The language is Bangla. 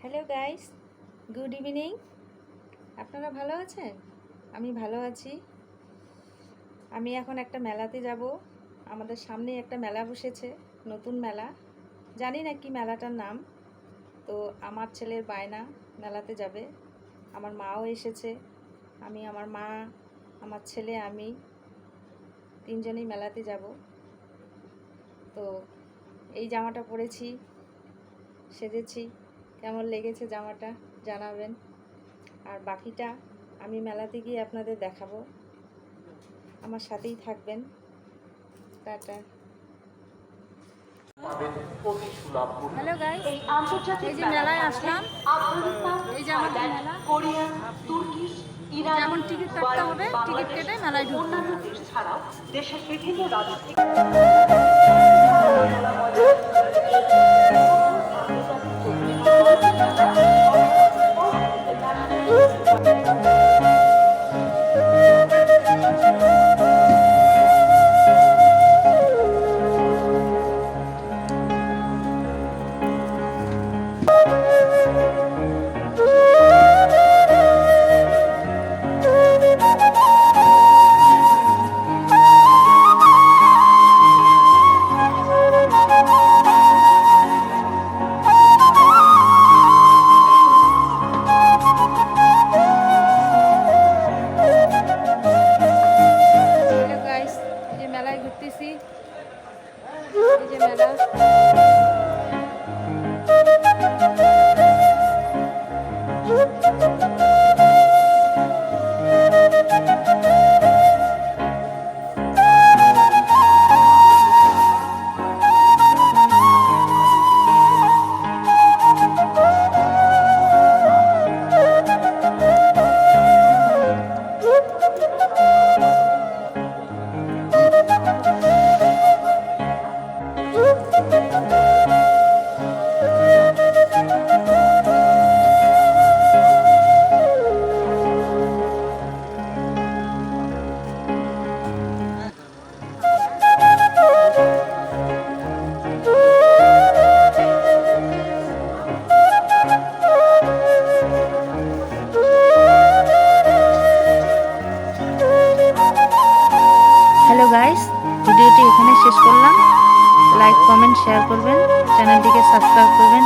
Hello guys, good evening. আপনারা ভালো আছেন? আমি ভালো আছি। আমি এখন একটা মেলাতে যাব। আমাদের সামনে একটা মেলা বসেছে, নতুন মেলা। জানি না কি মেলাটার নাম। তো আমার ছেলের বায়না মেলাতে যাবে। আমার মাও এসেছে। আমার মা, আমার ছেলে, আমি তিনজনেই মেলাতে যাব। তো এই জামাটা পরেছি, সেজেছি। কেমন লেগেছে জামাটা জানাবেন। আর বাকিটা আমি মেলাতে গিয়ে আপনাদের দেখাবো। আমার সাথেই থাকবেন। টাটা। হ্যালো গাইস, এই যে মেলায় আসলাম। এই যে আমাদের মেলা। যেমন টিকিট কাটতে হবে, টিকিট কেটে মেলায় ঢুকতে হবে। ছাড়াও দেশের বিভিন্ন রাজ্য থেকে মেলায় ঘুরতেছি। এই যে মেলা। হ্যালো গাইস, ভিডিওটি এখানে শেষ করলাম। লাইক, কমেন্ট, শেয়ার করবেন, চ্যানেলটিকে সাবস্ক্রাইব করবেন।